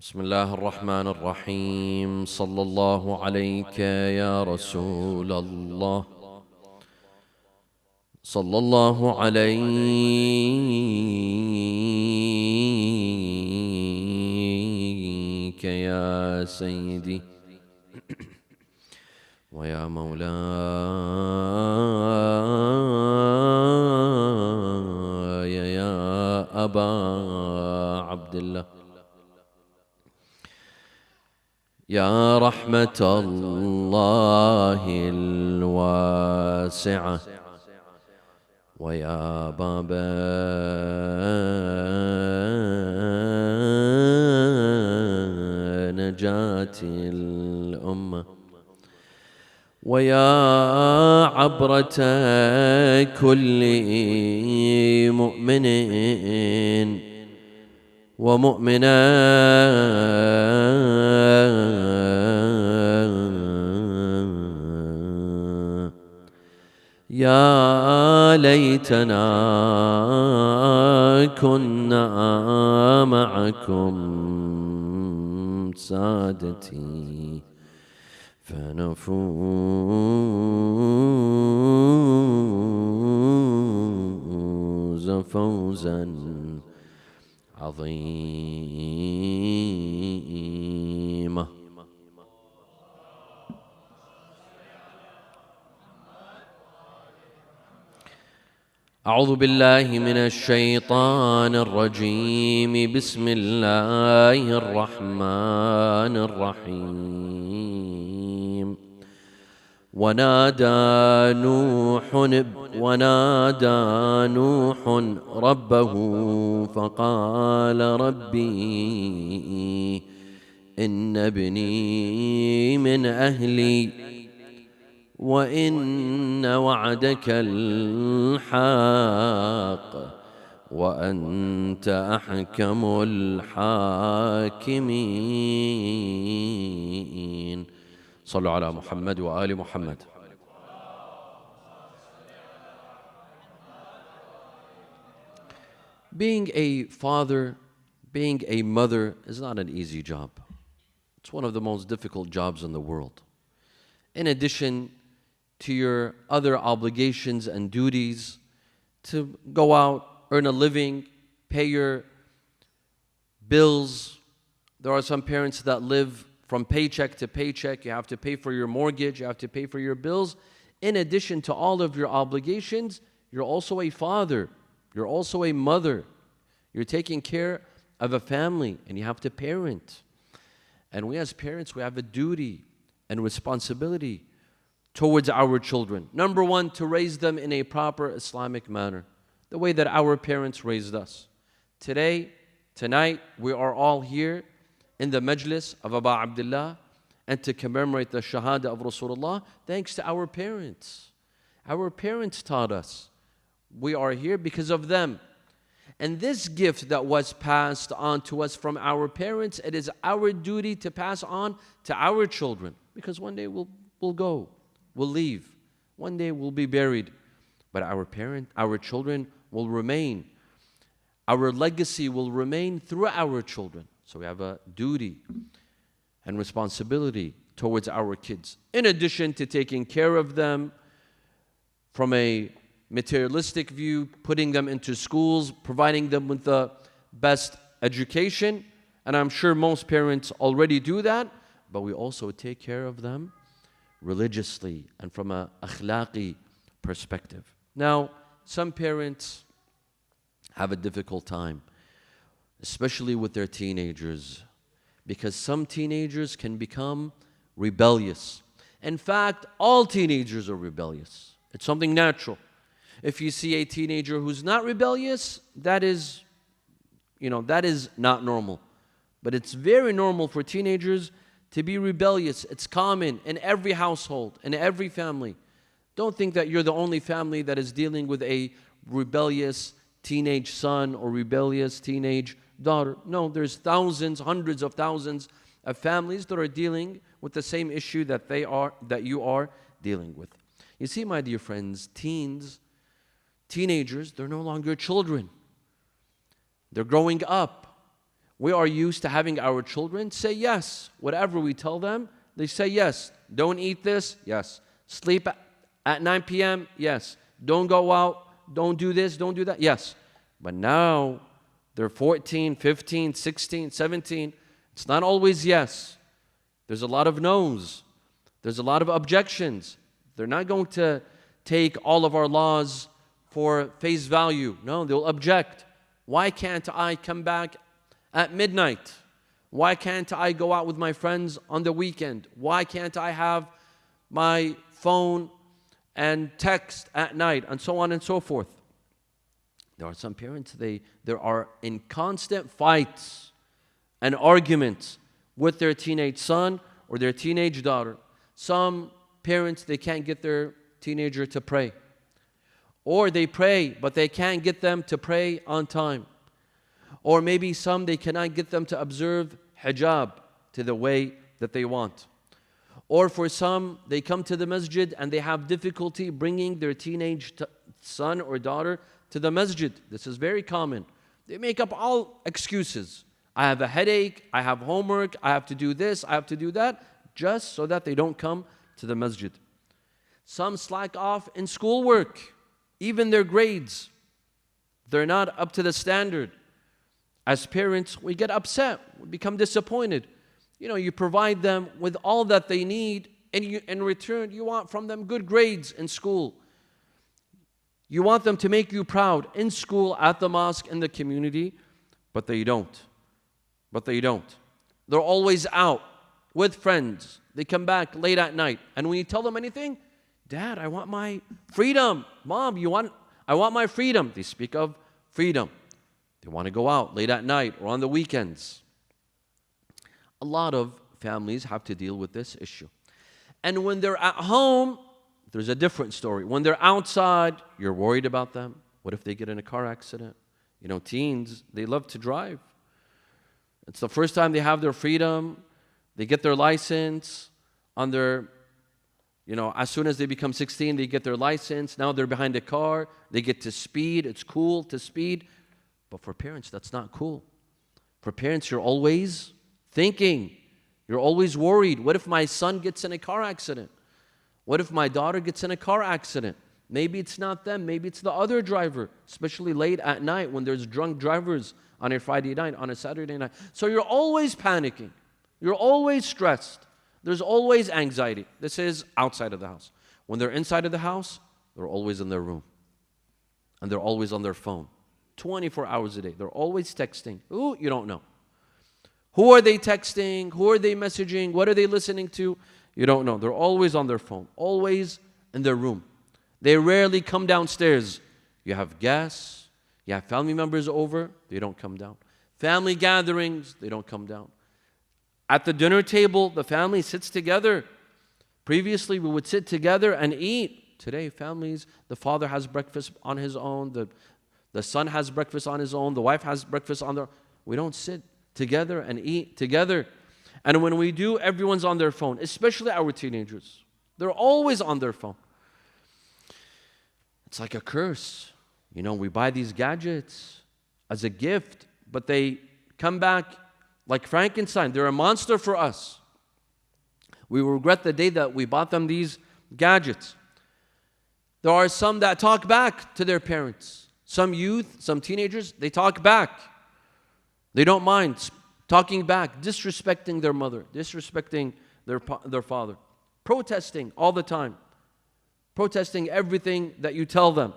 بسم الله الرحمن الرحيم صلى الله عليك يا رسول الله صلى الله عليك يا سيدي ويا مولاي يا أبا عبد الله يا رحمة الله الواسعة ويا باب نجاة الأمة ويا عبرة كل مؤمن ومؤمنة يا ليتنا كنا معكم سادتي فنفوز فوزا عظيما. أعوذ بالله من الشيطان الرجيم. بسم الله الرحمن الرحيم. ونادى نوح ربه فقال ربي إن ابني من أهلي وإن وعدك الحق وأنت أحكم الحاكمين. صلوا على محمد وآل محمد. Being a father, being a mother is not an easy job. It's one of the most difficult jobs in the world. In addition to your other obligations and duties to go out, earn a living, pay your bills. There are some parents that live from paycheck to paycheck. You have to pay for your mortgage, you have to pay for your bills. In addition to all of your obligations, you're also a father, you're also a mother. You're taking care of a family and you have to parent. And we as parents, we have a duty and responsibility towards our children. Number one, to raise them in a proper Islamic manner, the way that our parents raised us. Tonight, we are all here in the majlis of Abu Abdullah and to commemorate the Shahada of Rasulullah thanks to our parents. Our parents taught us. We are here because of them. And this gift that was passed on to us from our parents, it is our duty to pass on to our children, because one day we'll go. We'll leave. One day we'll be buried. But our children will remain. Our legacy will remain through our children. So we have a duty and responsibility towards our kids. In addition to taking care of them from a materialistic view, putting them into schools, providing them with the best education. And I'm sure most parents already do that. But we also take care of them religiously and from an akhlaqi perspective. Now, some parents have a difficult time, especially with their teenagers, because some teenagers can become rebellious. In fact, all teenagers are rebellious. It's something natural. If you see a teenager who's not rebellious, that is not normal. But it's very normal for teenagers to be rebellious. It's common in every household, in every family. Don't think that you're the only family that is dealing with a rebellious teenage son or rebellious teenage daughter. No, there's thousands, hundreds of thousands of families that are dealing with the same issue that you are dealing with. You see, my dear friends, teenagers, they're no longer children. They're growing up. We are used to having our children say yes. Whatever we tell them, they say yes. Don't eat this? Yes. Sleep at 9 p.m.? Yes. Don't go out. Don't do this. Don't do that? Yes. But now they're 14, 15, 16, 17. It's not always yes. There's a lot of no's. There's a lot of objections. They're not going to take all of our laws for face value. No, they'll object. Why can't I come back at midnight? Why can't I go out with my friends on the weekend? Why can't I have my phone and text at night? And so on and so forth. There are some parents, they are in constant fights and arguments with their teenage son or their teenage daughter. Some parents, they can't get their teenager to pray. Or they pray, but they can't get them to pray on time. Or maybe some, they cannot get them to observe hijab to the way that they want. Or for some, they come to the masjid and they have difficulty bringing their teenage son or daughter to the masjid. This is very common. They make up all excuses. I have a headache, I have homework, I have to do this, I have to do that, just so that they don't come to the masjid. Some slack off in schoolwork, even their grades. They're not up to the standard. As parents, we get upset, we become disappointed. You provide them with all that they need, and in return, you want from them good grades in school. You want them to make you proud in school, at the mosque, in the community, but they don't. They're always out with friends. They come back late at night, and when you tell them anything, Dad, I want my freedom. Mom, I want my freedom. They speak of freedom. They want to go out late at night or on the weekends. A lot of families have to deal with this issue. And when they're at home, there's a different story. When they're outside, you're worried about them. What if they get in a car accident? Teens, they love to drive. It's the first time they have their freedom. They get their license on their, as soon as they become 16, they get their license. Now they're behind a car. They get to speed. It's cool to speed. But for parents, that's not cool. For parents, you're always thinking. You're always worried. What if my son gets in a car accident? What if my daughter gets in a car accident? Maybe it's not them. Maybe it's the other driver, especially late at night when there's drunk drivers on a Friday night, on a Saturday night. So you're always panicking. You're always stressed. There's always anxiety. This is outside of the house. When they're inside of the house, they're always in their room. And they're always on their phone. 24 hours a day. They're always texting. Ooh, you don't know. Who are they texting? Who are they messaging? What are they listening to? You don't know. They're always on their phone. Always in their room. They rarely come downstairs. You have guests. You have family members over. They don't come down. Family gatherings. They don't come down. At the dinner table, the family sits together. Previously, we would sit together and eat. Today, families, the father has breakfast on his own. The son has breakfast on his own. The wife has breakfast on their own. We don't sit together and eat together. And when we do, everyone's on their phone, especially our teenagers. They're always on their phone. It's like a curse. We buy these gadgets as a gift, but they come back like Frankenstein. They're a monster for us. We regret the day that we bought them these gadgets. There are some that talk back to their parents. Some youth, some teenagers, they talk back. They don't mind talking back, disrespecting their mother, disrespecting their father, protesting all the time, protesting everything that you tell them.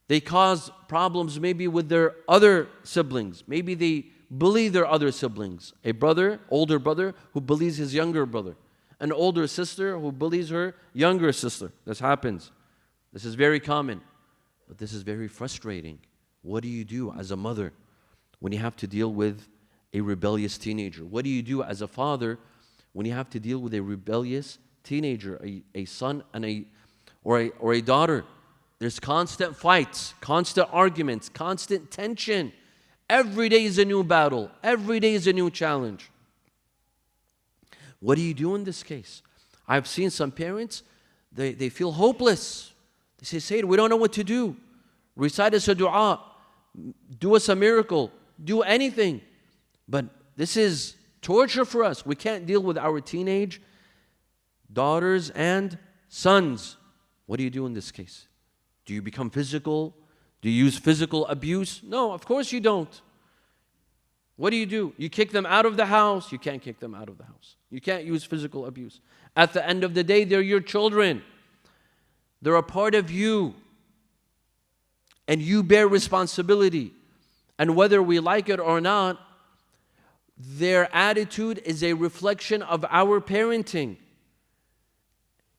They cause problems maybe with their other siblings. Maybe they bully their other siblings. A brother, older brother, who bullies his younger brother. An older sister who bullies her younger sister. This happens. This is very common. But this is very frustrating. What do you do as a mother when you have to deal with a rebellious teenager? What do you do as a father when you have to deal with a rebellious teenager, a son and or a daughter? There's constant fights, constant arguments, constant tension. Every day is a new battle. Every day is a new challenge. What do you do in this case? I've seen some parents, they feel hopeless. They say, Sayyid, we don't know what to do. Recite us a dua. Do us a miracle. Do anything. But this is torture for us. We can't deal with our teenage daughters and sons. What do you do in this case? Do you become physical? Do you use physical abuse? No, of course you don't. What do? You kick them out of the house? You can't kick them out of the house. You can't use physical abuse. At the end of the day, they're your children. They're a part of you. And you bear responsibility. And whether we like it or not, their attitude is a reflection of our parenting.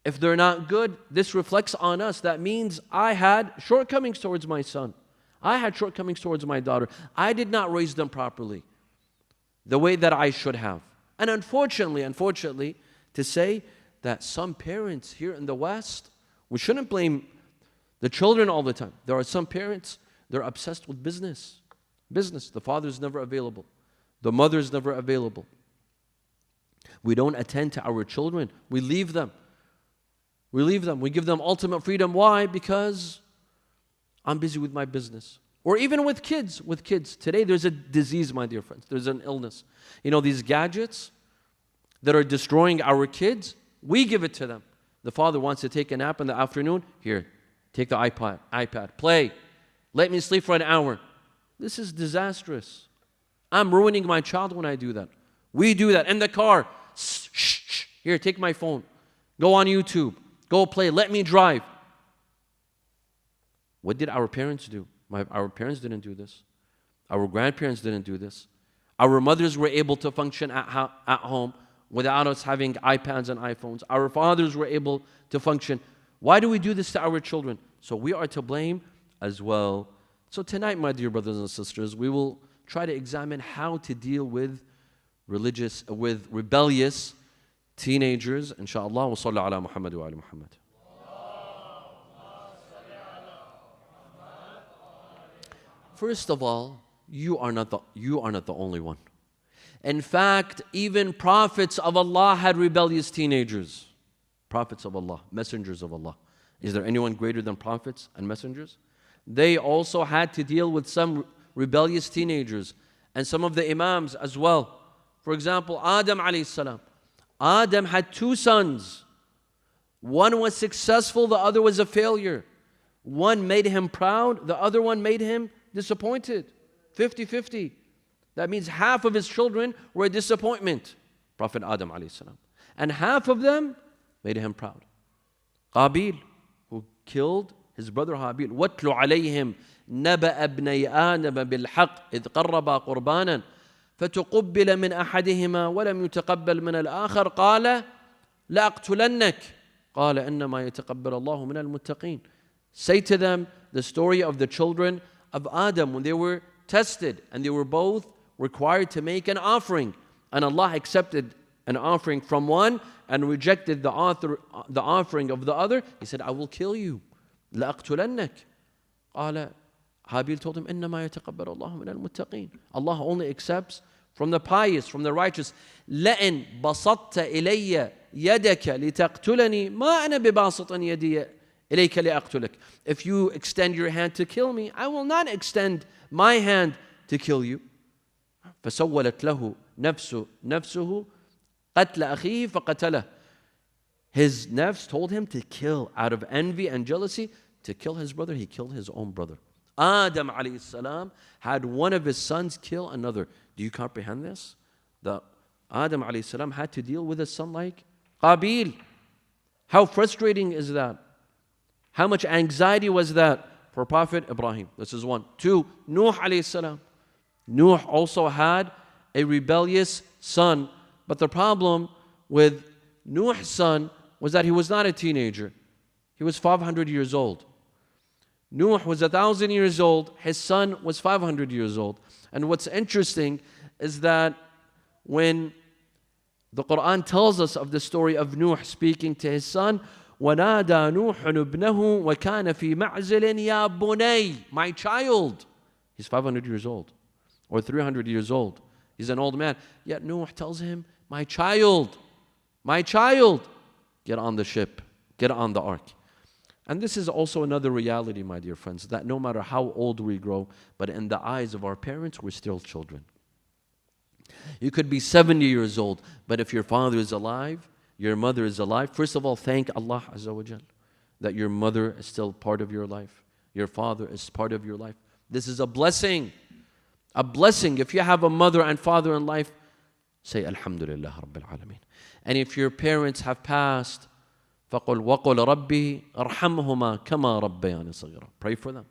If they're not good, this reflects on us. That means I had shortcomings towards my son. I had shortcomings towards my daughter. I did not raise them properly, the way that I should have. And unfortunately, to say that some parents here in the West, we shouldn't blame the children all the time. There are some parents, they're obsessed with business. The father's never available. The mother's never available. We don't attend to our children. We leave them. We give them ultimate freedom. Why? Because I'm busy with my business. Or even with kids. Today there's a disease, my dear friends. There's an illness. You know, these gadgets that are destroying our kids, we give it to them. The father wants to take a nap in the afternoon. Here, take the iPad, play. Let me sleep for an hour. This is disastrous. I'm ruining my child when I do that. We do that in the car. Shh. Here, take my phone. Go on YouTube. Go play. Let me drive. What did our parents do? Our parents didn't do this. Our grandparents didn't do this. Our mothers were able to function at home without us having iPads and iPhones. Our fathers were able to function. Why do we do this to our children? So we are to blame as well. So tonight, my dear brothers and sisters, we will try to examine how to deal with rebellious teenagers. Inshallah, wa salli ala Muhammad wa ali Muhammad. First of all, you are not the only one. In fact, even prophets of Allah had rebellious teenagers. Prophets of Allah, messengers of Allah. Is there anyone greater than prophets and messengers? They also had to deal with some rebellious teenagers and some of the imams as well. For example, Adam alayhi salam. Adam had two sons. One was successful, the other was a failure. One made him proud, the other one made him disappointed. 50-50. That means half of his children were a disappointment. Prophet Adam alayhi salam. And half of them made him proud. Qabil, who killed his brother Habil. وَاتْلُ عَلَيْهِمْ نَبَأَ ابْنَيْ آدَمَ بِالْحَقِّ إِذْ قَرَّبَا قُرْبَانًا فتقبل من أحدهما ولم يتقبل من الآخر قال لأقتلنك قال إنما يتقبل الله من المتقين. Say to them the story of the children of Adam when they were tested and they were both required to make an offering, and Allah accepted an offering from one and rejected the offering of the other. He said, I will kill you. لأقتلنك قال Habil told him, إِنَّمَا يَتَقَبَّلُ اللَّهُ مِنَ الْمُتَّقِينَ. Allah only accepts from the pious, from the righteous. لَإِنْ بَسَطْتَ إِلَيَّ يَدَكَ لِتَقْتُلَنِي مَا أَنَا بِبَاسِطٍ يَدِيَ إِلَيْكَ لِأَقْتُلَكَ. If you extend your hand to kill me, I will not extend my hand to kill you. فَسَوَّلَتْ لَهُ نَفْسُهُ قَتْلَ أَخِيهِ فَقَتَلَهُ. His nafs told him to kill out of envy and jealousy, to kill his brother. He killed his own brother. Adam alayhi salam had one of his sons kill another. Do you comprehend this? That Adam alayhi salam had to deal with a son like Qabil. How frustrating is that? How much anxiety was that for Prophet Ibrahim? This is one. Two, Nuh alayhi salam. Nuh also had a rebellious son. But the problem with Nuh's son was that he was not a teenager. He was 500 years old. Nuh was 1,000 years old. His son was 500 years old. And what's interesting is that when the Quran tells us of the story of Nuh speaking to his son, وَنَادَى نُوحٌ ابْنَهُ وَكَانَ فِي مَعْزِلٍ يَا بُنَيْ. My child. He's 500 years old or 300 years old. He's an old man. Yet Nuh tells him, my child, get on the ship, get on the ark. And this is also another reality, my dear friends, that no matter how old we grow, but in the eyes of our parents, we're still children. You could be 70 years old, but if your father is alive, your mother is alive, first of all, thank Allah Azza wa Jal that your mother is still part of your life. Your father is part of your life. This is a blessing. A blessing. If you have a mother and father in life, say Alhamdulillah Rabbil Alameen. And if your parents have passed, فَقُلْ وَقُلْ رَبِّي أَرْحَمْهُمَا كَمَا رَبَّيَانِ صَغِيرًا. Pray for them.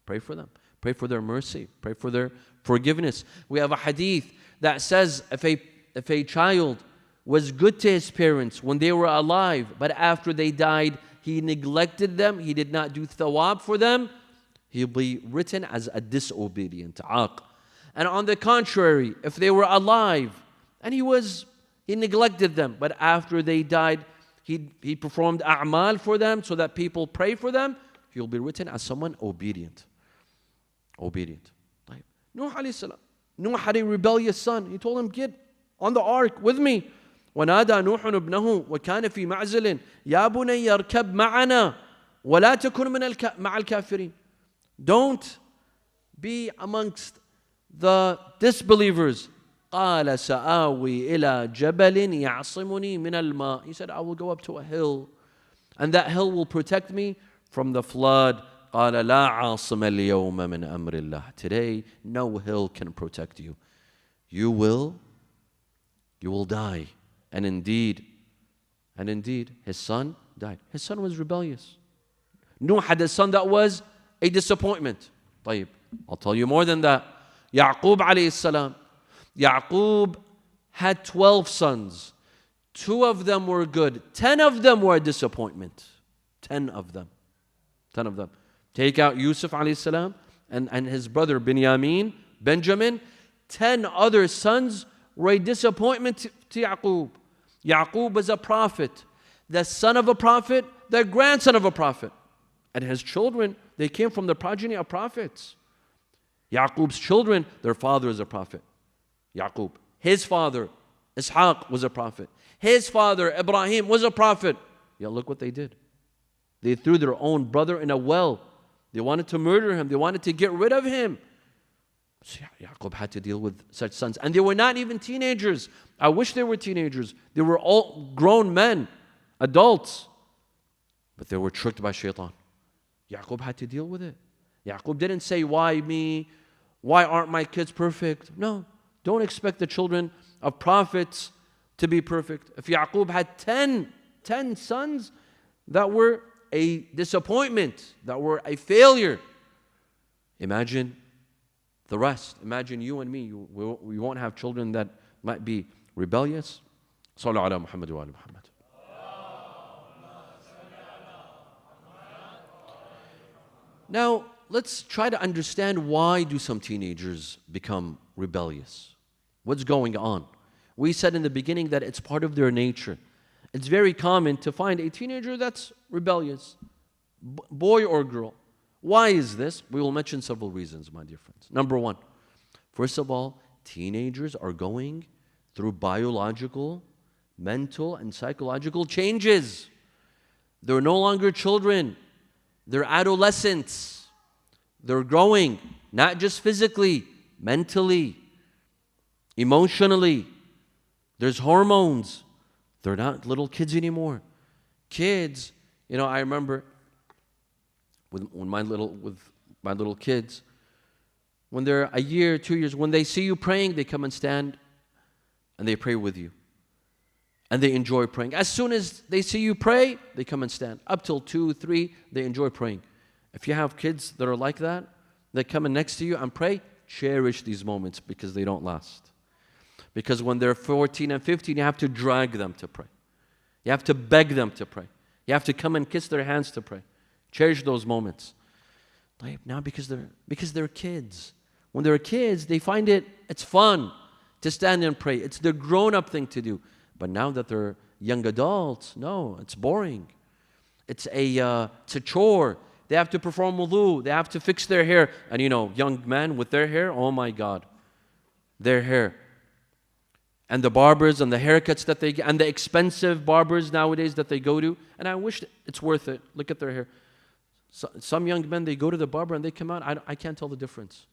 Pray for them. Pray for their mercy. Pray for their forgiveness. We have a hadith that says if a child was good to his parents when they were alive, but after they died, he neglected them, he did not do thawab for them, he'll be written as a disobedient, aq. And on the contrary, if they were alive and he neglected them, but after they died, he performed a'mal for them so that people pray for them, he'll be written as someone obedient. Obedient. Nuh alayhi salam. Nuh had a rebellious son. He told him, get on the ark with me. ونادى نوح ابنه وكان في معزل يا بني اركب معنا ولا تكن مع الكافرين. Don't be amongst the disbelievers. قال سآوي إلى جبل يعصمني من الماء. He said, I will go up to a hill, and that hill will protect me from the flood. قال لا عاصم اليوم من أمر الله. Today, no hill can protect you. You will die. And indeed, his son died. His son was rebellious. Nuh had a son that was a disappointment. طيب, I'll tell you more than that. Yaqub alayhi salam. Yaqub had 12 sons. 2 of them were good. 10 of them were a disappointment. 10 of them. Take out Yusuf alayhi salam and his brother Benjamin. 10 other sons were a disappointment to Yaqub. Yaqub was a prophet, the son of a prophet, the grandson of a prophet. And his children, they came from the progeny of prophets. Yaqub's children, their father is a prophet. Yaqub. His father, Ishaq, was a prophet. His father, Ibrahim, was a prophet. Yeah, look what they did. They threw their own brother in a well. They wanted to murder him. They wanted to get rid of him. So Yaqub had to deal with such sons. And they were not even teenagers. I wish they were teenagers. They were all grown men, adults. But they were tricked by shaitan. Yaqub had to deal with it. Yaqub didn't say, why me? Why aren't my kids perfect? No. Don't expect the children of prophets to be perfect. If Yaqub had 10 sons that were a disappointment, that were a failure, imagine the rest. Imagine you and me. We won't have children that might be rebellious. Sallu ala Muhammad wa ala Muhammad. Now, let's try to understand, why do some teenagers become rebellious? What's going on? We said in the beginning that it's part of their nature. It's very common to find a teenager that's rebellious, boy or girl. Why is this? We will mention several reasons, my dear friends. Number 1, first of all, teenagers are going through biological, mental, and psychological changes. They're no longer children. They're adolescents. They're growing, not just physically, mentally, emotionally. There's hormones. They're not little kids anymore. Kids, I remember with my little kids, when they're a year, 2 years, when they see you praying, they come and stand and they pray with you. And they enjoy praying. As soon as they see you pray, they come and stand. Up till 2, 3, they enjoy praying. If you have kids that are like that, they come in next to you and pray, cherish these moments, because they don't last. Because when they're 14 and 15, you have to drag them to pray. You have to beg them to pray. You have to come and kiss their hands to pray. Cherish those moments. Now because they're kids. When they're kids, they find it's fun to stand and pray. It's the grown-up thing to do. But now that they're young adults, no, it's boring. It's a chore. They have to perform wudu. They have to fix their hair. And young men with their hair, oh my God, their hair. And the barbers and the haircuts that they get, and the expensive barbers nowadays that they go to. And I wish it's worth it. Look at their hair. Some young men, they go to the barber and they come out, I can't tell the difference.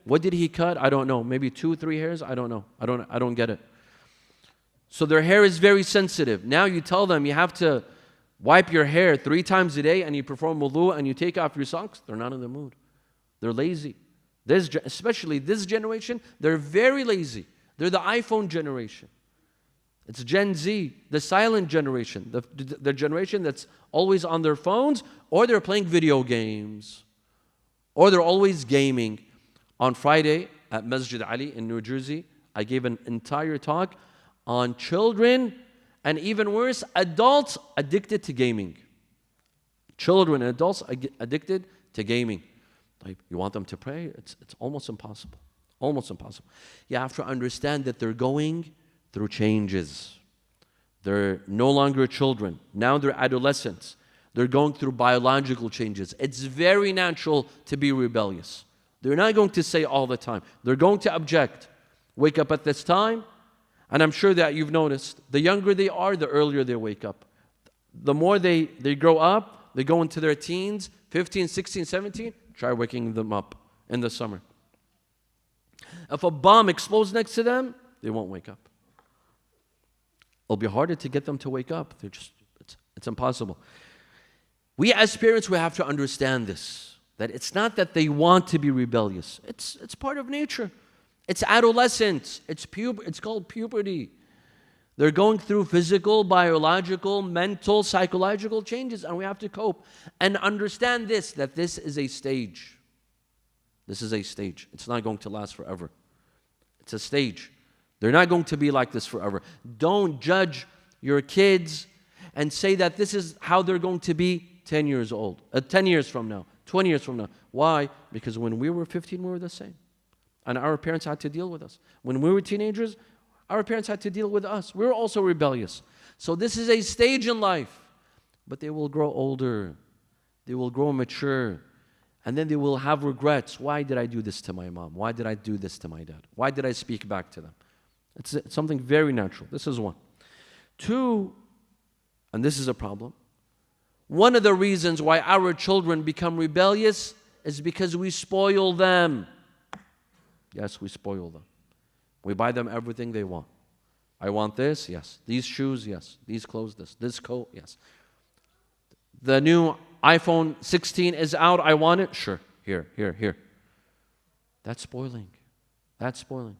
What did he cut? I don't know. Maybe 2, 3 hairs? I don't know. I don't get it. So their hair is very sensitive. Now you tell them you have to wipe your hair 3 times a day and you perform wudu and you take off your socks. They're not in the mood. They're lazy. Especially this generation, they're very lazy. They're the iPhone generation. It's Gen Z, the silent generation, the generation that's always on their phones, or they're playing video games, or they're always gaming. On Friday at Masjid Ali in New Jersey, I gave an entire talk on children and even worse, adults addicted to gaming. Children and adults addicted to gaming. Like, you want them to pray? It's almost impossible. Almost impossible. You have to understand that they're going through changes. They're no longer children. Now they're adolescents. They're going through biological changes. It's very natural to be rebellious. They're not going to say all the time. They're going to object. Wake up at this time. And I'm sure that you've noticed, the younger they are, the earlier they wake up. The more they grow up, they go into their teens, 15, 16, 17, try waking them up in the summer. If a bomb explodes next to them, they won't wake up. It'll be harder to get them to wake up. It's impossible. We as parents, we have to understand this, that it's not that they want to be rebellious. It's part of nature. It's adolescence. It's called puberty. They're going through physical, biological, mental, psychological changes, and we have to cope. And understand this, that this is a stage. This is a stage. It's not going to last forever. It's a stage. They're not going to be like this forever. Don't judge your kids and say that this is how they're going to be 10 years old, 10 years from now, 20 years from now. Why? Because when we were 15, we were the same. And our parents had to deal with us. When we were teenagers, our parents had to deal with us. We were also rebellious. So this is a stage in life. But they will grow older. They will grow mature. And then they will have regrets. Why did I do this to my mom? Why did I do this to my dad? Why did I speak back to them? It's something very natural. This is one. 2, and this is a problem. One of the reasons why our children become rebellious is because we spoil them. Yes, we spoil them. We buy them everything they want. I want this, yes. These shoes, yes. These clothes, this. This coat, yes. The new iPhone 16 is out. I want it. Sure. Here. That's spoiling. That's spoiling.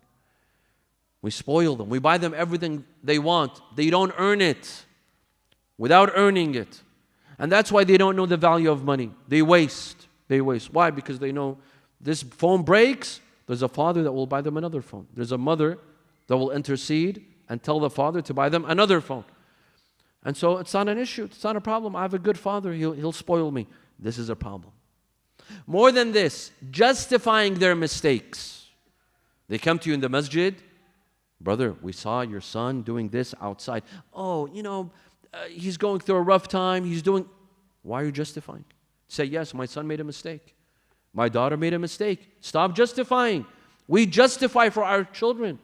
We spoil them. We buy them everything they want. They don't earn it without earning it. And that's why they don't know the value of money. They waste. Why? Because they know this phone breaks. There's a father that will buy them another phone. There's a mother that will intercede and tell the father to buy them another phone. And so it's not an issue. It's not a problem. I have a good father. He'll spoil me. This is a problem. More than this, justifying their mistakes. They come to you in the masjid. Brother, we saw your son doing this outside. Oh, he's going through a rough time. Why are you justifying? Say, yes, my son made a mistake. My daughter made a mistake. Stop justifying. We justify for our children.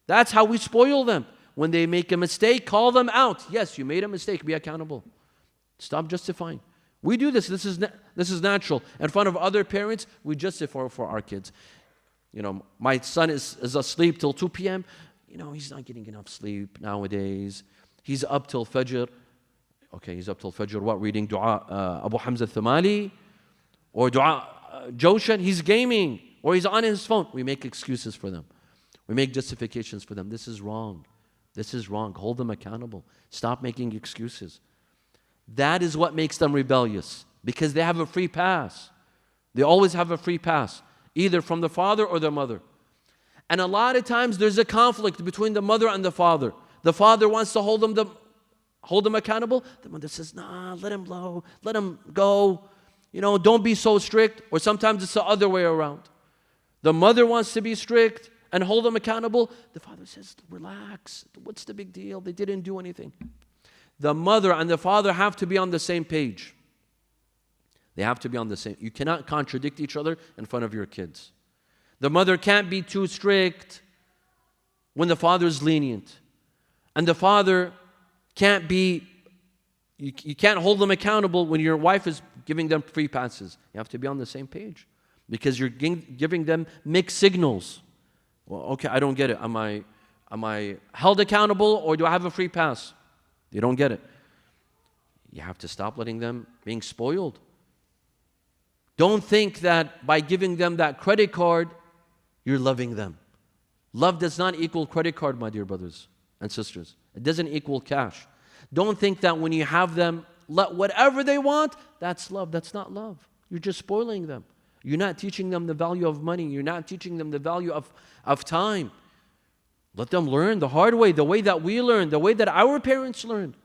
That's how we spoil them. When they make a mistake, call them out. Yes, you made a mistake. Be accountable. Stop justifying. We do this. This is natural. In front of other parents, we justify for our kids. My son is asleep till 2 p.m. He's not getting enough sleep nowadays. He's up till Fajr. Okay, he's up till Fajr. What? Reading Dua Abu Hamza Thamali? Or Dua Joshan? He's gaming. Or he's on his phone. We make excuses for them. We make justifications for them. This is wrong. This is wrong. Hold them accountable. Stop making excuses. That is what makes them rebellious. Because they have a free pass. They always have a free pass. Either from the father or the mother. And a lot of times there's a conflict between the mother and the father. The father wants to hold them accountable. The mother says, nah, let him go. Don't be so strict. Or sometimes it's the other way around. The mother wants to be strict and hold them accountable. The father says, relax. What's the big deal? They didn't do anything. The mother and the father have to be on the same page. They have to be on the same. You cannot contradict each other in front of your kids. The mother can't be too strict when the father is lenient. And the father can't be, you can't hold them accountable when your wife is giving them free passes. You have to be on the same page. because you're giving them mixed signals. Well, okay, I don't get it. Am I held accountable, or do I have a free pass? They don't get it. You have to stop letting them being spoiled. Don't think that by giving them that credit card, you're loving them. Love does not equal credit card, my dear brothers and sisters. It doesn't equal cash. Don't think that when you have them, let whatever they want, that's love. That's not love. You're just spoiling them. You're not teaching them the value of money. You're not teaching them the value of time. Let them learn the hard way, the way that we learned, the way that our parents learned.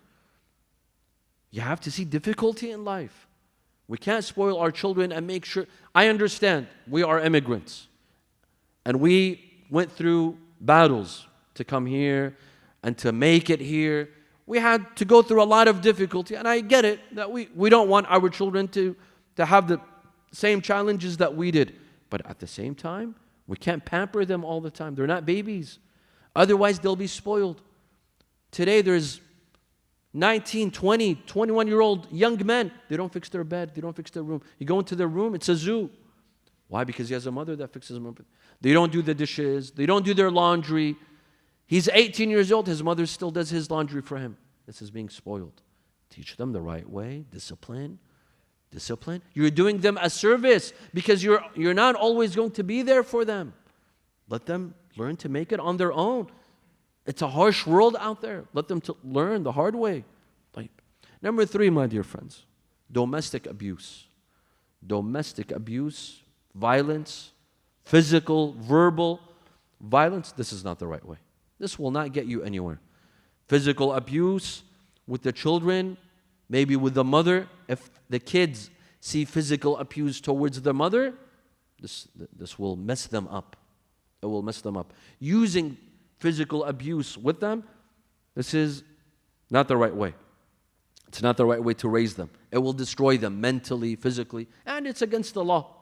You have to see difficulty in life. We can't spoil our children and make sure. I understand we are immigrants. And we went through battles to come here and to make it here. We had to go through a lot of difficulty. And I get it that we don't want our children to have the same challenges that we did. But at the same time, we can't pamper them all the time. They're not babies. Otherwise, they'll be spoiled. Today, there's 19, 20, 21-year-old young men. They don't fix their bed. They don't fix their room. You go into their room, it's a zoo. Why? Because he has a mother that fixes them up. They don't do the dishes. They don't do their laundry. He's 18 years old. His mother still does his laundry for him. This is being spoiled. Teach them the right way. Discipline. Discipline. You're doing them a service because you're not always going to be there for them. Let them learn to make it on their own. It's a harsh world out there. Let them learn the hard way. Number 3, my dear friends, domestic abuse. Domestic abuse, violence, physical, verbal violence. This is not the right way. This will not get you anywhere. Physical abuse with the children, maybe with the mother. If the kids see physical abuse towards the mother, this will mess them up. It will mess them up. Using physical abuse with them, this is not the right way. It's not the right way to raise them. It will destroy them mentally, physically, and it's against the law.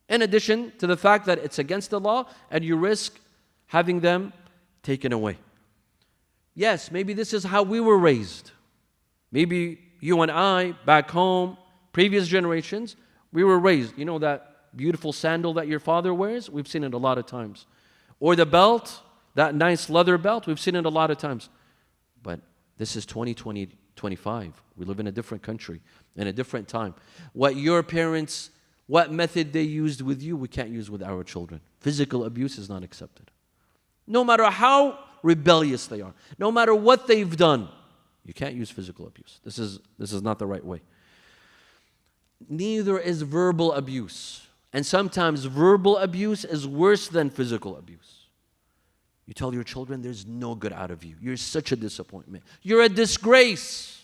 In addition to the fact that it's against the law and you risk having them taken away. Yes, maybe this is how we were raised. Maybe you and I, back home, previous generations, we were raised. You know that beautiful sandal that your father wears? We've seen it a lot of times. Or the belt, that nice leather belt, we've seen it a lot of times. But this is 2025. We live in a different country, in a different time. What your parents, what method they used with you, we can't use with our children. Physical abuse is not accepted. No matter how rebellious they are, no matter what they've done, you can't use physical abuse. This is not the right way. Neither is verbal abuse. And sometimes verbal abuse is worse than physical abuse. You tell your children there's no good out of you. You're such a disappointment. You're a disgrace.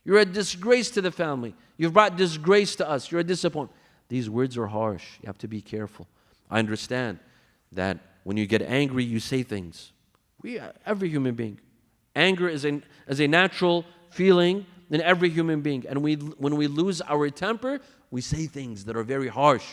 You're a disgrace to the family. You've brought disgrace to us. You're a disappointment. These words are harsh. You have to be careful. I understand that when you get angry, you say things. Every human being. Anger is a natural feeling in every human being. And when we lose our temper, we say things that are very harsh.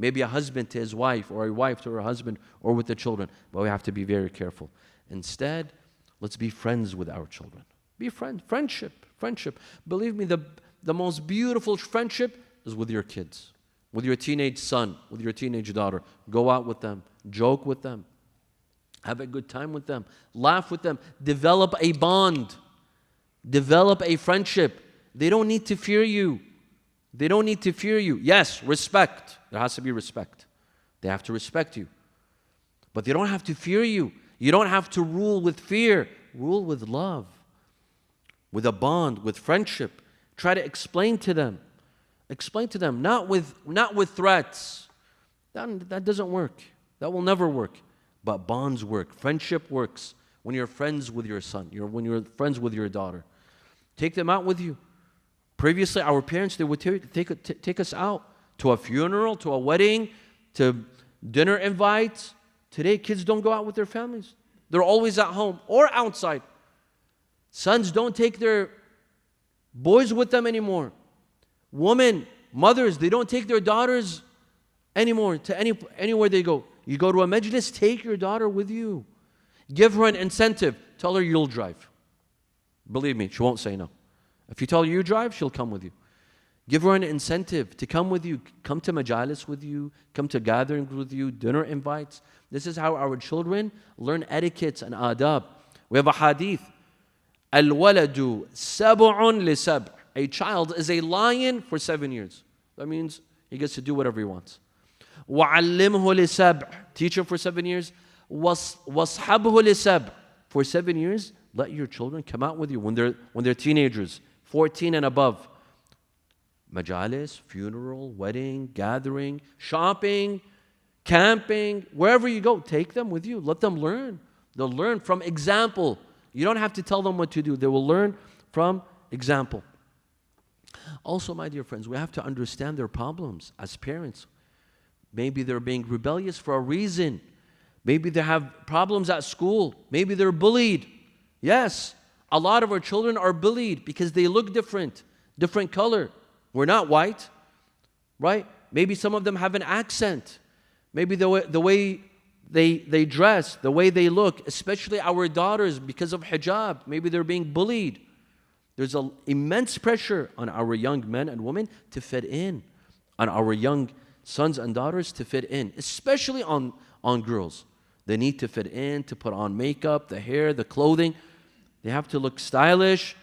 Maybe a husband to his wife, or a wife to her husband, or with the children. But we have to be very careful. Instead, let's be friends with our children. Be friends. Friendship. Believe me, the most beautiful friendship is with your kids, with your teenage son, with your teenage daughter. Go out with them. Joke with them. Have a good time with them. Laugh with them. Develop a bond. Develop a friendship. They don't need to fear you. They don't need to fear you. Yes, respect. There has to be respect. They have to respect you. But they don't have to fear you. You don't have to rule with fear. Rule with love, with a bond, with friendship. Try to explain to them. Explain to them, not with threats. That doesn't work. That will never work. But bonds work. Friendship works when you're friends with your son, when you're friends with your daughter. Take them out with you. Previously, our parents, they would take us out to a funeral, to a wedding, to dinner invites. Today, kids don't go out with their families. They're always at home or outside. Sons don't take their boys with them anymore. Women, mothers, they don't take their daughters anymore to anywhere they go. You go to a majlis, take your daughter with you. Give her an incentive. Tell her you'll drive. Believe me, she won't say no. If you tell her you drive, she'll come with you. Give her an incentive to come with you, come to majalis with you, come to gatherings with you, dinner invites. This is how our children learn etiquettes and adab. We have a hadith. Al-waladu sab'un li sab'. A child is a lion for 7 years. That means he gets to do whatever he wants. وَعَلِّمْهُ لِسَبْعٍ. Teach him for 7 years. وَاصْحَبْهُ لِسَبْعٍ. For 7 years, let your children come out with you when they're teenagers, 14 and above. Majalis, funeral, wedding, gathering, shopping, camping, wherever you go, take them with you. Let them learn. They'll learn from example. You don't have to tell them what to do. They will learn from example. Also, my dear friends, we have to understand their problems as parents. Maybe they're being rebellious for a reason. Maybe they have problems at school. Maybe they're bullied. Yes, a lot of our children are bullied because they look different color. We're not white, right? Maybe some of them have an accent. Maybe the way they dress, the way they look, especially our daughters because of hijab. Maybe they're being bullied. There's an immense pressure on our young men and women to fit in, on our young sons and daughters to fit in, especially on girls. They need to fit in, to put on makeup, the hair, the clothing. They have to look stylish.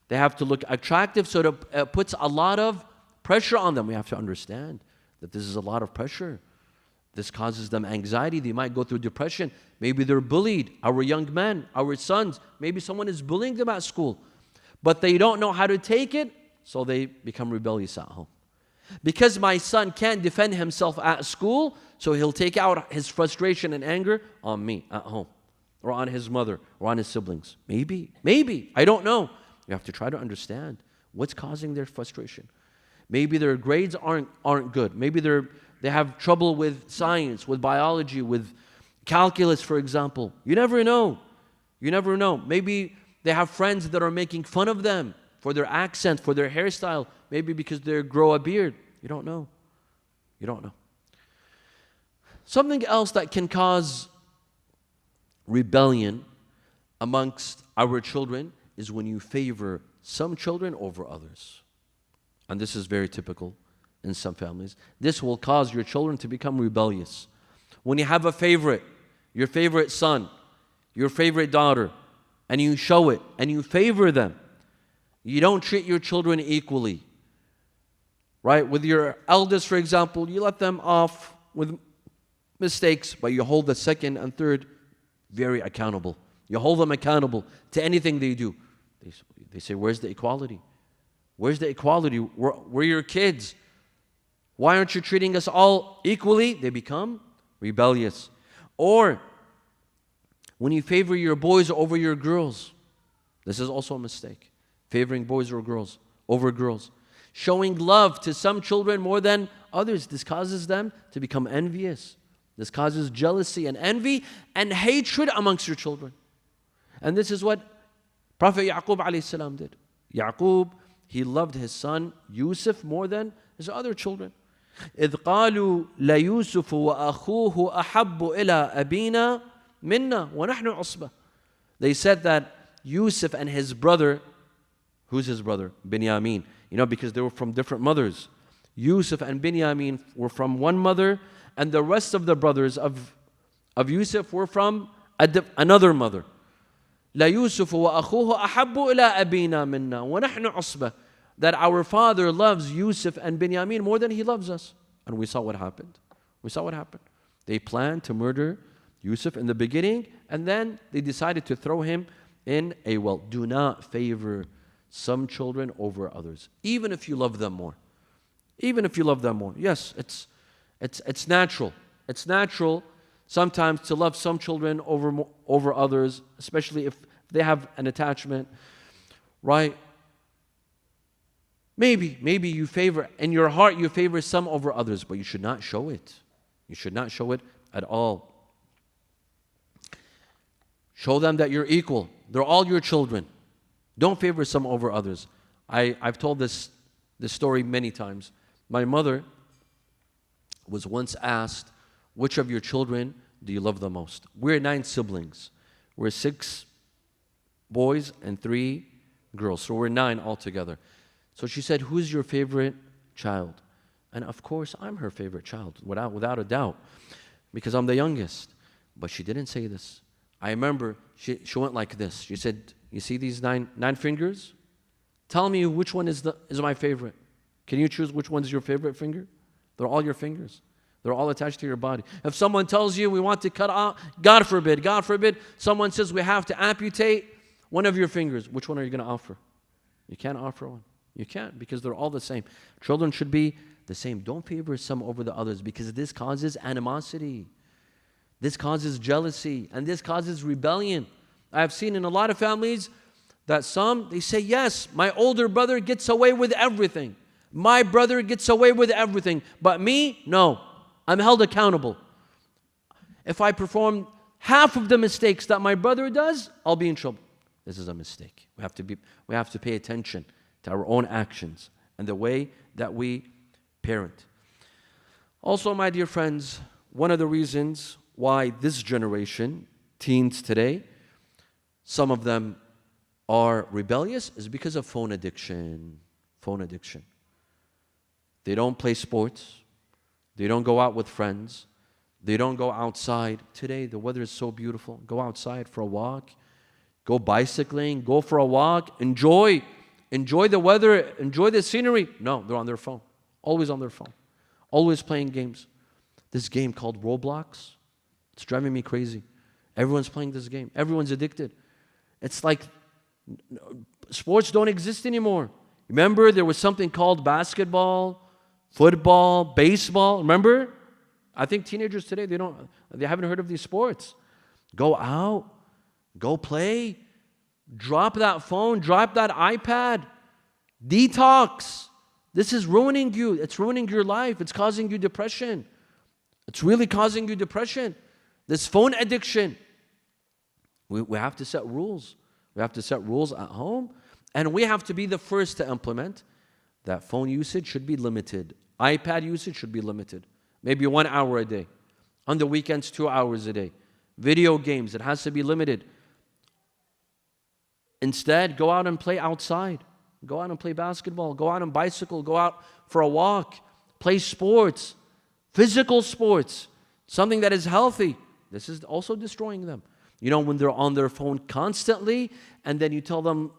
They have to look attractive. So it puts a lot of pressure on them. We have to understand that this is a lot of pressure. This causes them anxiety. They might go through depression. Maybe they're bullied. Our young men, our sons, maybe someone is bullying them at school. But they don't know how to take it, so they become rebellious at home. Because my son can't defend himself at school, so he'll take out his frustration and anger on me at home, or on his mother, or on his siblings. Maybe, I don't know. You have to try to understand what's causing their frustration. Maybe their grades aren't good. Maybe they have trouble with science, with biology, with calculus, for example. You never know. Maybe they have friends that are making fun of them for their accent, for their hairstyle, maybe because they grow a beard. You don't know. Something else that can cause rebellion amongst our children is when you favor some children over others. And this is very typical in some families. This will cause your children to become rebellious. When you have a favorite, your favorite son, your favorite daughter, and you show it, and you favor them, you don't treat your children equally. Right? With your eldest, for example, you let them off with mistakes, but you hold the second and third very accountable. You hold them accountable to anything they do. They say, where's the equality? Where's the equality? We're your kids. Why aren't you treating us all equally? They become rebellious. Or when you favor your boys over your girls, this is also a mistake. Favoring boys or girls over girls. Showing love to some children more than others. This causes them to become envious. This causes jealousy and envy and hatred amongst your children. And this is what Prophet Yaqub alayhi salam did. Yaqub, he loved his son Yusuf more than his other children. إِذْ قَالُوا لَيُوسُفُ وَأَخُوهُ أَحَبُّ إِلَىٰ أَبِينَا مِنَّا وَنَحْنُ عُصْبَةٌ. They said that Yusuf and his brother, who's his brother? Binyamin. Because they were from different mothers. Yusuf and Binyamin were from one mother, and the rest of the brothers of Yusuf were from another mother. لا يوسف وأخوه أحب إلى أبينا منا ونحن عصبة. That our father loves Yusuf and Binyamin more than he loves us. And we saw what happened. They planned to murder Yusuf in the beginning, and then they decided to throw him in a well. Do not favor some children over others, even if you love them more. Yes, it's natural. It's natural sometimes to love some children over others, especially if they have an attachment, right? Maybe you favor, in your heart you favor some over others, but you should not show it. You should not show it at all. Show them that you're equal. They're all your children. Don't favor some over others. I've told this story many times. My mother was once asked, which of your children do you love the most? We're 9 siblings. We're 6 boys and 3 girls. So we're 9 altogether. So she said, who's your favorite child. And of course, I'm her favorite child, without a doubt, because I'm the youngest. But she didn't say this. I remember she went like this. She said, you see these nine fingers? Tell me which one is my favorite. Can you choose which one's your favorite finger? They're all your fingers. They're all attached to your body. If someone tells you we want to cut out, God forbid, someone says we have to amputate one of your fingers, which one are you going to offer? You can't offer one. You can't, because they're all the same. Children should be the same. Don't favor some over the others, because this causes animosity. This causes jealousy, and this causes rebellion. I have seen in a lot of families that they say, yes, my older brother gets away with everything. My brother gets away with everything. But me, no. I'm held accountable. If I perform half of the mistakes that my brother does, I'll be in trouble. This is a mistake. We have to pay attention to our own actions and the way that we parent. Also, my dear friends, one of the reasons why this generation, teens today, some of them are rebellious is because of phone addiction. Phone addiction. They don't play sports. They don't go out with friends. They don't go outside. Today, the weather is so beautiful. Go outside for a walk. Go bicycling. Go for a walk. Enjoy the weather. Enjoy the scenery. No, they're on their phone. Always on their phone. Always playing games. This game called Roblox, it's driving me crazy. Everyone's playing this game. Everyone's addicted. It's like sports don't exist anymore. Remember, there was something called basketball, football, baseball. Remember? I think teenagers today, they haven't heard of these sports. Go out. Go play. Drop that phone. Drop that iPad. Detox. This is ruining you. It's ruining your life. It's causing you depression. It's really causing you depression. This phone addiction. We have to set rules. We have to set rules at home. And we have to be the first to implement that phone usage should be limited. iPad usage should be limited. Maybe 1 hour a day. On the weekends, 2 hours a day. Video games, it has to be limited. Instead, go out and play outside. Go out and play basketball. Go out and bicycle. Go out for a walk. Play sports. Physical sports. Something that is healthy. This is also destroying them. You know, when they're on their phone constantly, and then you tell them,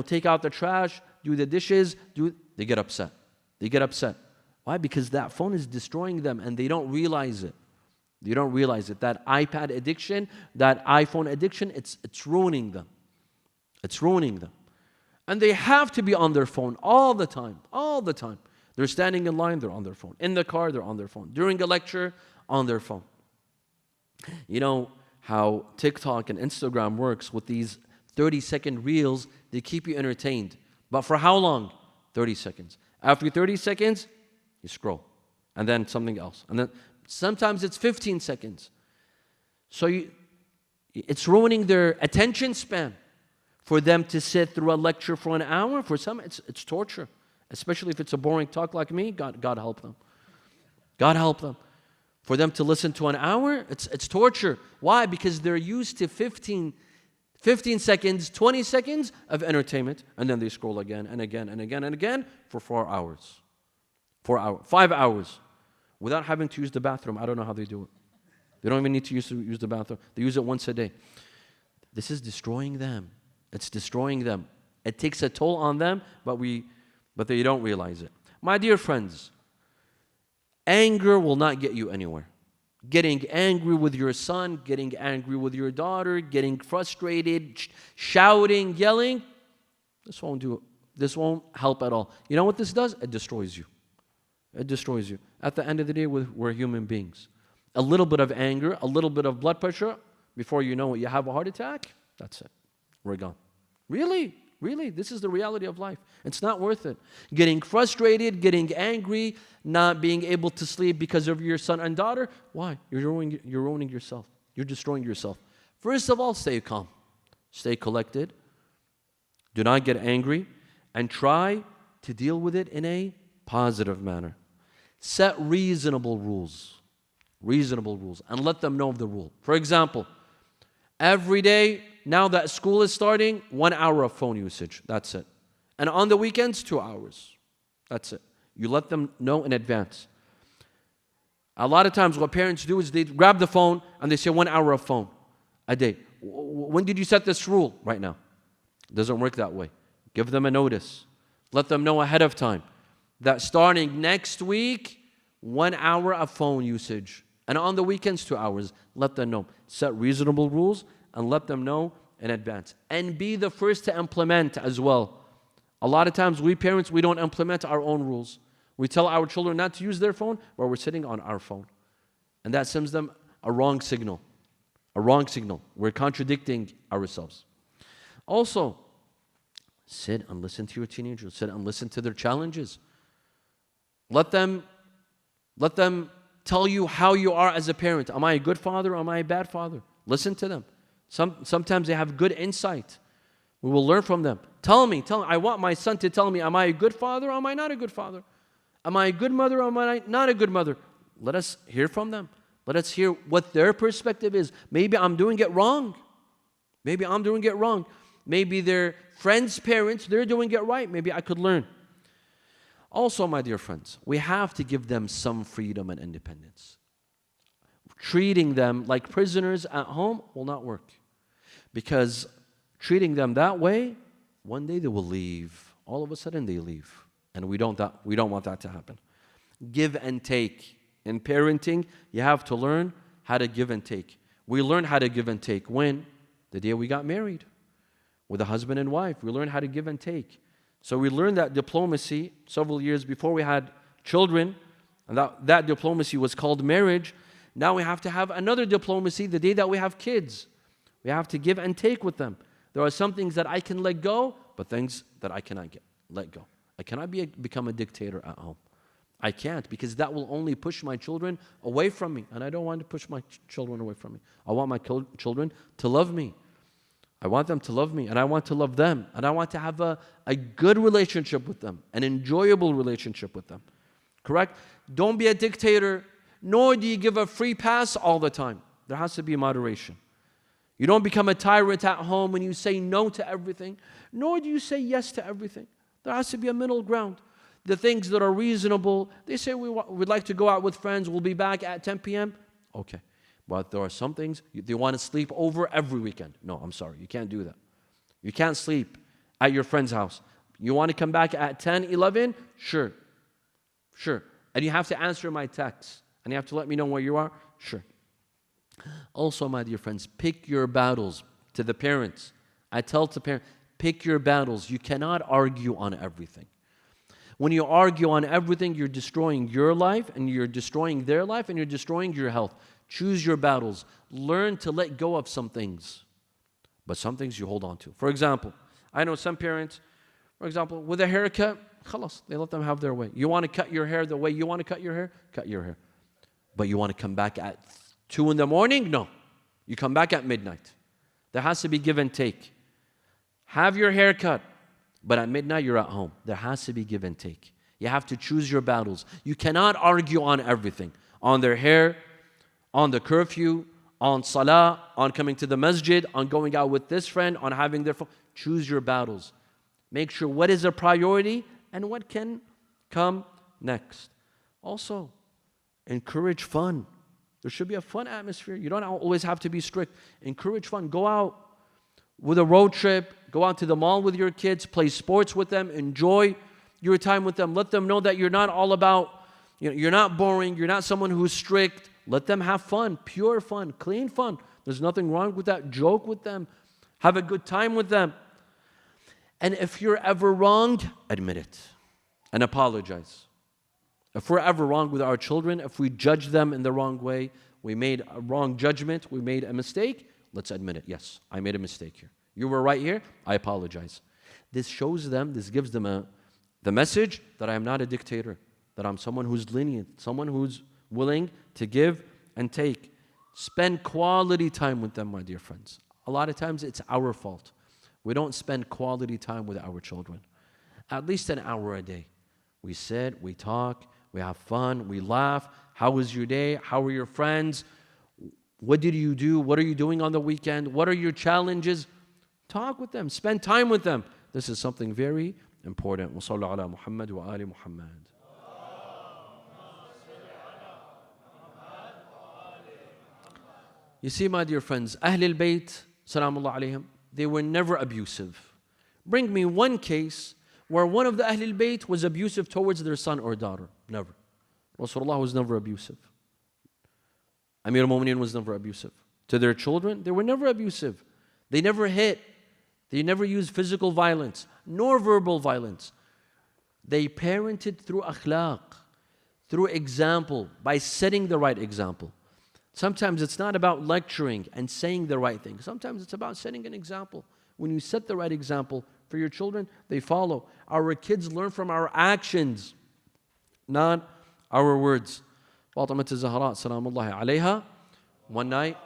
take out the trash, do the dishes, they get upset. They get upset. Why? Because that phone is destroying them, and they don't realize it. They don't realize it. That iPad addiction, that iPhone addiction, it's ruining them. It's ruining them. And they have to be on their phone all the time. All the time. They're standing in line, they're on their phone. In the car, they're on their phone. During a lecture, on their phone. You know how TikTok and Instagram works with these 30-second reels, they keep you entertained. But for how long? 30 seconds. After 30 seconds, you scroll. And then something else. And then sometimes it's 15 seconds. So it's ruining their attention span. For them to sit through a lecture for an hour, for some, it's torture. Especially if it's a boring talk like me, God help them. God help them. For them to listen to an hour, it's torture. Why? Because they're used to 15 seconds, 20 seconds of entertainment, and then they scroll again and again and again and again for 4 hours. 5 hours. Without having to use the bathroom. I don't know how they do it. They don't even need to use the bathroom. They use it once a day. This is destroying them. It's destroying them. It takes a toll on them, but they don't realize it. My dear friends, anger will not get you anywhere. Getting angry with your son, getting angry with your daughter, getting frustrated, shouting, yelling, this won't do it. This won't help at all. You know what this does? It destroys you. It destroys you. At the end of the day, we're human beings. A little bit of anger, a little bit of blood pressure, before you know it, you have a heart attack, that's it. We're gone. Really? Really? This is the reality of life. It's not worth it. Getting frustrated, getting angry, not being able to sleep because of your son and daughter. Why? You're ruining yourself. You're destroying yourself. First of all, stay calm. Stay collected. Do not get angry. And try to deal with it in a positive manner. Set reasonable rules. Reasonable rules. And let them know of the rule. For example, every day, now that school is starting, 1 hour of phone usage. That's it. And on the weekends, 2 hours. That's it. You let them know in advance. A lot of times what parents do is they grab the phone and they say 1 hour of phone a day. When did you set this rule? Right now. It doesn't work that way. Give them a notice. Let them know ahead of time that starting next week, 1 hour of phone usage. And on the weekends, 2 hours. Let them know. Set reasonable rules and let them know in advance. And be the first to implement as well. A lot of times we parents, we don't implement our own rules. We tell our children not to use their phone while we're sitting on our phone. And that sends them a wrong signal. A wrong signal. We're contradicting ourselves. Also, sit and listen to your teenagers. Sit and listen to their challenges. Let them tell you how you are as a parent. Am I a good father or am I a bad father? Listen to them. Sometimes they have good insight. We will learn from them. Tell me. I want my son to tell me, am I a good father or am I not a good father? Am I a good mother or am I not a good mother? Let us hear from them. Let us hear what their perspective is. Maybe I'm doing it wrong. Maybe their friends' parents, they're doing it right. Maybe I could learn. Also, my dear friends, we have to give them some freedom and independence. Treating them like prisoners at home will not work. Because treating them that way, one day they will leave. All of a sudden they leave. And we don't want that to happen. Give and take. In parenting, you have to learn how to give and take. We learned how to give and take when? The day we got married. With a husband and wife. We learned how to give and take. So we learned that diplomacy several years before we had children. And that diplomacy was called marriage. Now we have to have another diplomacy the day that we have kids. We have to give and take with them. There are some things that I can let go, but things that I cannot let go. I cannot become a dictator at home. I can't, because that will only push my children away from me. And I don't want to push my children away from me. I want my children to love me. I want them to love me, and I want to love them. And I want to have a good relationship with them, an enjoyable relationship with them. Correct? Don't be a dictator, nor do you give a free pass all the time. There has to be moderation. You don't become a tyrant at home when you say no to everything, nor do you say yes to everything. There has to be a middle ground. The things that are reasonable, they say we'd like to go out with friends, we'll be back at 10 p.m. Okay. But there are some things, they want to sleep over every weekend. No, I'm sorry, you can't do that. You can't sleep at your friend's house. You want to come back at 10, 11? Sure. And you have to answer my text. And you have to let me know where you are? Sure. Also, my dear friends, pick your battles. To the parents, I tell to parents, pick your battles. You cannot argue on everything. When you argue on everything, you're destroying your life, and you're destroying their life, and you're destroying your health. Choose your battles. Learn to let go of some things, but some things you hold on to. For example, I know some parents, for example, with a haircut, khalas, they let them have their way. You want to cut your hair the way you want to cut your hair? Cut your hair. But you want to come back at 2 in the morning? No. You come back at midnight. There has to be give and take. Have your hair cut, but at midnight you're at home. There has to be give and take. You have to choose your battles. You cannot argue on everything. On their hair, on the curfew, on salah, on coming to the masjid, on going out with this friend, on having their phone. Choose your battles. Make sure what is a priority and what can come next. Also, encourage fun. There should be a fun atmosphere. You don't always have to be strict. Encourage fun. Go out with a road trip. Go out to the mall with your kids. Play sports with them. Enjoy your time with them. Let them know that you're not all about, you're not boring. You're not someone who's strict. Let them have fun, pure fun, clean fun. There's nothing wrong with that. Joke with them. Have a good time with them. And if you're ever wronged, admit it and apologize. If we're ever wrong with our children, if we judge them in the wrong way, we made a wrong judgment, we made a mistake, let's admit it. Yes, I made a mistake here. You were right here, I apologize. This shows them, this gives them the message that I am not a dictator, that I'm someone who's lenient, someone who's willing to give and take. Spend quality time with them, my dear friends. A lot of times it's our fault. We don't spend quality time with our children. At least an hour a day. We sit, we talk, we have fun, we laugh. How was your day? How are your friends? What did you do? What are you doing on the weekend? What are your challenges? Talk with them. Spend time with them. This is something very important. وصلوا على محمد وآل محمد. You see, my dear friends, Ahlul Bayt, salamullah alayhim, they were never abusive. Bring me one case where one of the Ahlul Bayt was abusive towards their son or daughter. Never. Rasulullah was never abusive. Amir al-Mu'mineen was never abusive. To their children, they were never abusive. They never hit. They never used physical violence, nor verbal violence. They parented through akhlaq, through example, by setting the right example. Sometimes it's not about lecturing and saying the right thing. Sometimes it's about setting an example. When you set the right example for your children, they follow. Our kids learn from our actions, not our words. Fatima Zahra, salamullahi alayha, one night,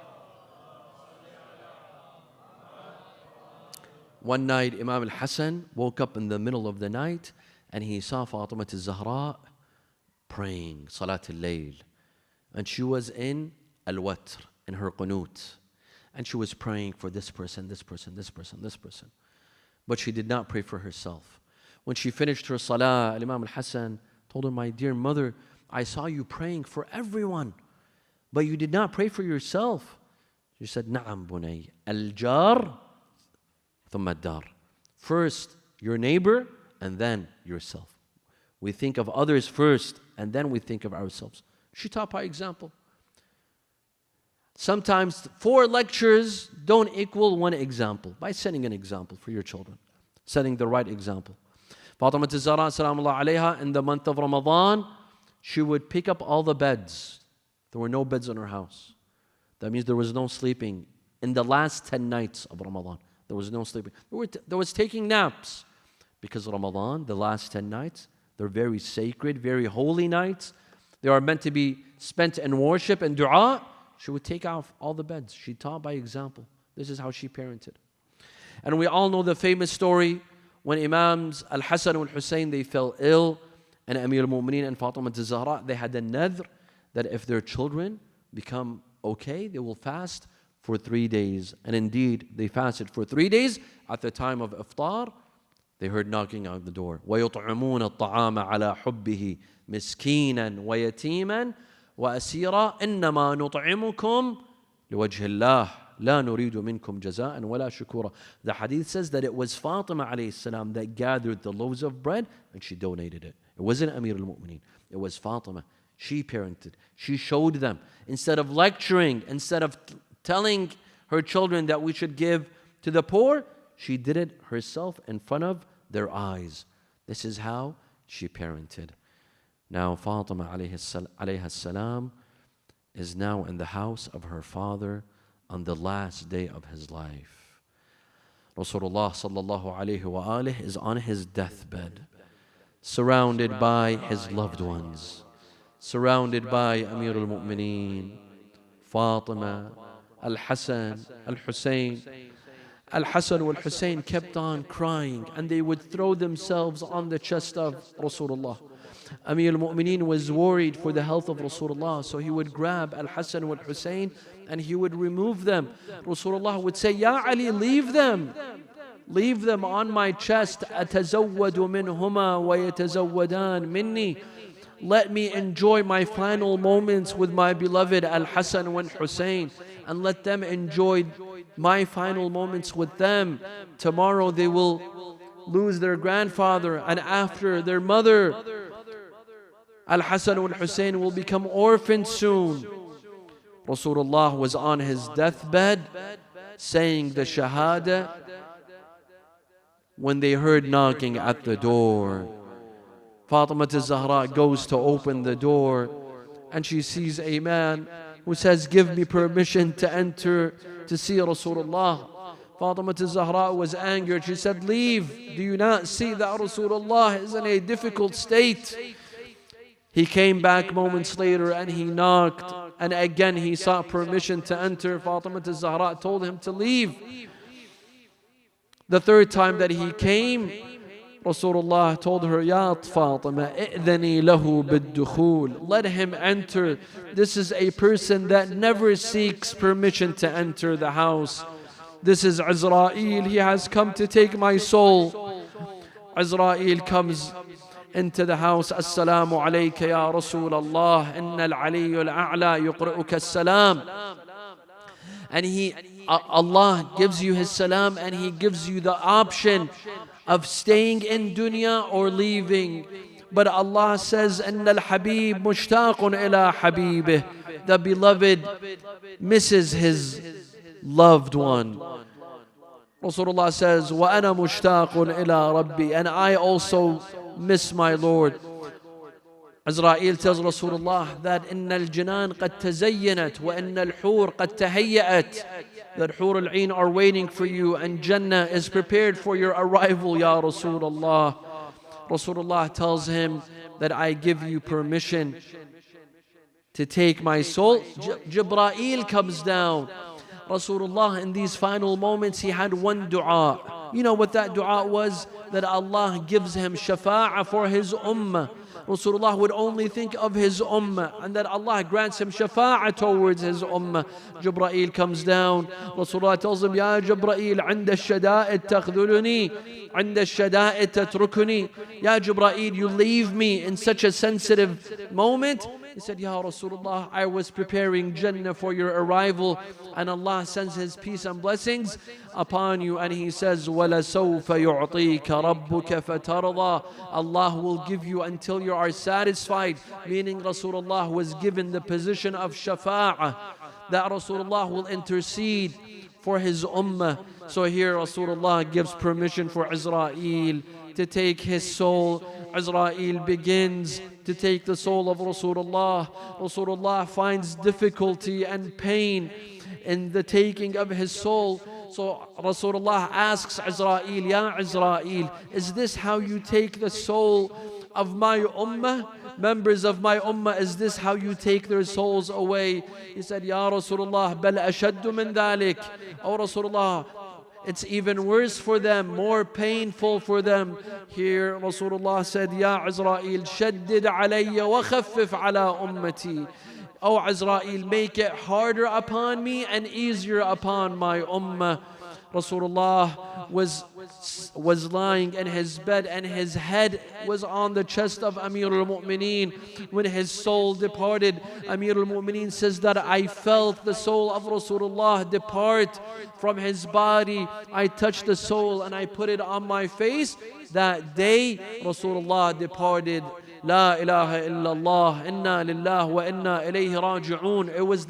Imam al-Hassan woke up in the middle of the night and he saw Fatima Zahra praying, Salat al-Layl. And she was in al-Watr, in her qunut. And she was praying for this person, this person, this person, this person. But she did not pray for herself. When she finished her salah, Imam al-Hassan told her, my dear mother, I saw you praying for everyone, but you did not pray for yourself. She said, Na'am bunay, al-jar, thumma ad-dar. First, your neighbor, and then yourself. We think of others first, and then we think of ourselves. She taught by example. Sometimes 4 lectures don't equal 1 example. By setting an example for your children, setting the right example. Fatima Zahra, salamullah alayha, in the month of Ramadan, she would pick up all the beds. There were no beds in her house. That means there was no sleeping. In the last 10 nights of Ramadan, there was no sleeping. There was taking naps. Because Ramadan, the last 10 nights, they're very sacred, very holy nights. They are meant to be spent in worship and dua. She would take off all the beds. She taught by example. This is how she parented. And we all know the famous story when Imams Al-Hassan and Hossain, they fell ill, and Amir al-Mu'mineen and Fatima Zahra, they had a nadhr that if their children become okay, they will fast for 3 days. And indeed, they fasted for 3 days. At the time of iftar, they heard knocking on the door. وَيُطْعِمُونَ الطَّعَامَ عَلَى حُبِّهِ مِسْكِينًا وَيَتِيمًا وَأَسِيرًا إِنَّمَا نُطْعِمُكُمْ لِوَجْهِ اللَّهِ لَا نُرِيدُ مِنْكُمْ جَزَاءً وَلَا شُكُورًا. The hadith says that it was Fatima alayhi salam that gathered the loaves of bread and she donated it. It wasn't Amir al-Mu'mineen. It was Fatima. She parented. She showed them. Instead of lecturing, instead of telling her children that we should give to the poor, she did it herself in front of their eyes. This is how she parented. Now Fatima alayhi salam is now in the house of her father on the last day of his life. Rasulullah sallallahu alayhi wa alihi is on his deathbed, surrounded by his loved ones, surrounded by Amir al-Mu'mineen, Fatima, Al-Hassan, Al-Hussein. Al-Hassan and Al-Hussein kept on crying and they would throw themselves on the chest of Rasulullah. Amir al-Mu'mineen was worried for the health of Rasulullah, so he would grab Al-Hassan and Al-Hussein and he would remove them. Rasulullah would say, Ya Ali, leave them. Leave them on my chest. أَتَزَوَّدُ مِنْهُمَا وَيَتَزَوَّدَانْ مِنِّي. Let me enjoy my final moments with my beloved Al-Hassan and Hussein, and let them enjoy my final moments with them. Tomorrow they will lose their grandfather, and after their mother. Al-Hassan and Hussein will become orphans soon. Rasulullah was on his deathbed saying the Shahada when they heard knocking at the door. Fatima Zahra goes to open the door and she sees a man who says, give me permission to enter to see Rasulullah. Fatima Zahra was angered. She said, leave. Do you not see that Rasulullah is in a difficult state? He came back moments later and he knocked, and again he sought permission to enter. Fatima Zahra told him to leave. The third time that he came, Rasulullah told her, Ya Fatima, i'dhani lahu bid-dukhul. Let him enter. This is a person that never seeks permission to enter the house. This is Azrael. He has come to take my soul. Azrael comes into the house. Assalamu alayka ya Rasulullah. Inna al-aliyu al-a'la yuqra'uka as-salam. and Allah gives you His salam, and He gives you the option of staying in dunya or leaving. But Allah says, أن الحبيب مشتاق إلى حبيبه. The beloved misses his loved one. Rasulullah says, وَأَنَا مُشْتَاقٌ إِلَىٰ رَبِّي. And I also miss my Lord. Azrael tells Rasulullah that إِنَّ الْجِنَانِ قَدْ تَزَيَّنَتْ وَإِنَّ الْحُورِ قَدْ تَهَيَّأَتْ. That Hur al-Ain are waiting for you, and Jannah is prepared for your arrival, Ya Rasulullah. Rasulullah tells him that I give you permission to take my soul. Jibreel comes down. Rasulullah, in these final moments, he had one dua. You know what that dua was? That Allah gives him shafa'ah for his ummah. Rasulullah would only think of his ummah, and that Allah grants him shafa'ah towards his ummah. Jibreel comes down. Rasulullah tells him, Ya Jibreel, عند الشدائد تخذلني عند الشدائد تتركني. Ya Jibreel, you leave me in such a sensitive moment. He said, Ya Rasulullah, I was preparing Jannah for your arrival, and Allah sends His peace and blessings upon you. And He says, وَلَسَوْفَ يُعْطِيكَ رَبُّكَ فَتَرْضَى. Allah will give you until you are satisfied. Meaning Rasulullah was given the position of shafa'ah, that Rasulullah will intercede for his ummah. So here Rasulullah gives permission for Israel to take his soul. Israel begins to take the soul of Rasulullah. Rasulullah finds difficulty and pain in the taking of his soul. So Rasulullah asks Israel, Ya Israel, is this how you take the soul of my ummah? Members of my ummah, is this how you take their souls away? He said, Ya Rasulullah, bal ashaddu min dhalik. Oh Rasulullah, it's even worse for them, more painful for them. Here Rasulullah said, Ya Israel, shaddid alayya wa khaffif ala ummati. Oh Israel, make it harder upon me and easier upon my ummah. Rasulullah was lying in his bed, and his head was on the chest of Amir al-Mu'mineen. When his soul departed, Amir al-Mu'mineen says that I felt the soul of Rasulullah depart from his body. I touched the soul and I put it on my face. That day Rasulullah departed. La ilaha illallah, inna lillah wa inna ilayhi raji'un. It was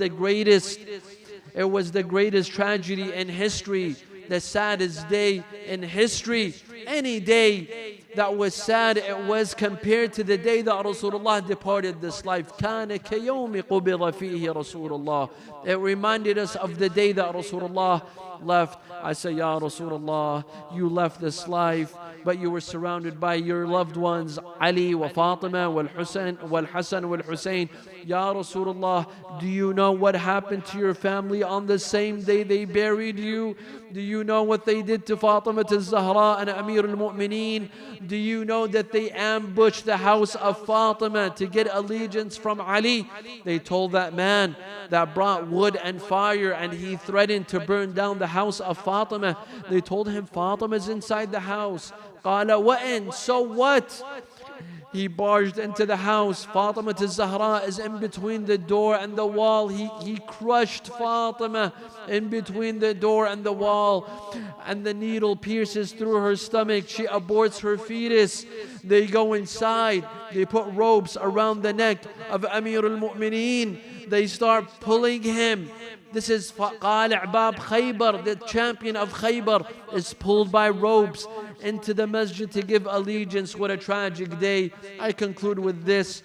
the greatest tragedy in history, the saddest day in history. Any day that was sad, it was compared to the day that Rasulullah departed this life. كَانَ كَيَوْمِ قُبِضَ فِيهِ Rasulullah. It reminded us of the day that Rasulullah left. I say, Ya Rasulullah, you left this life, but you were surrounded by your loved ones, Ali wa Fatima wal Hussain wal Hassan wal Hussain. Ya Rasulullah, do you know what happened to your family on the same day they buried you? Do you know what they did to Fatima al-Zahra and Amir al-Mu'mineen? Do you know that they ambushed the house of Fatima to get allegiance from Ali? They told that man that brought wood and fire, and he threatened to burn down the house of Fatima. They told him, Fatima's inside the house. قال وَإِن, so what? He barged into the house. Fatima al-Zahra is in between the door and the wall. He crushed Fatima in between the door and the wall, and the needle pierces through her stomach. She aborts her fetus. They go inside. They put ropes around the neck of Amir al-Mu'mineen. They start pulling him. This is Qali' Bab Khaybar, the champion of Khaybar, is pulled by ropes into the masjid to give allegiance. What a tragic day. I conclude with this.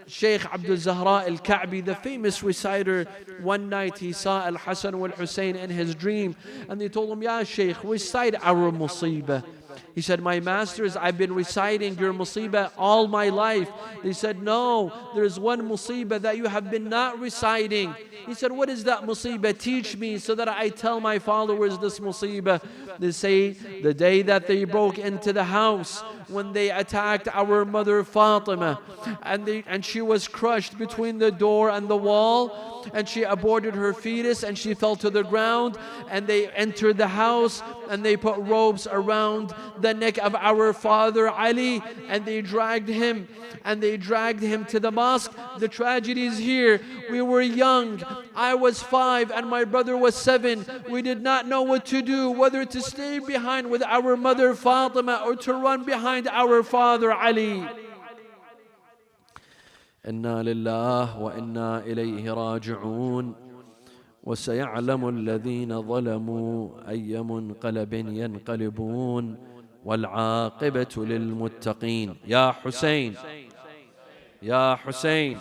Shaykh Abdul Zahra al-Ka'bi, the famous reciter, one night he saw Al-Hassan wal-Hussain in his dream, and they told him, Ya Shaykh, recite our musibah. He said, my masters, I've been reciting your musibah all my life. They said, no, there's one musibah that you have been not reciting. He said, what is that musibah? Teach me so that I tell my followers this musibah. They say, the day that they broke into the house, when they attacked our mother Fatima, and she was crushed between the door and the wall, and she aborted her fetus and she fell to the ground, and they entered the house and they put ropes around the neck of our father Ali, and they dragged him to the mosque. The tragedy is here. We were young. I was 5 and my brother was 7. We did not know what to do, whether to stay behind with our mother Fatima or to run behind our father Ali. إنا لله وإنا إليه راجعون وسيعلم الذين ظلموا أي منقلب ينقلبون والعاقبة للمتقين. يا حسين، يا حسين.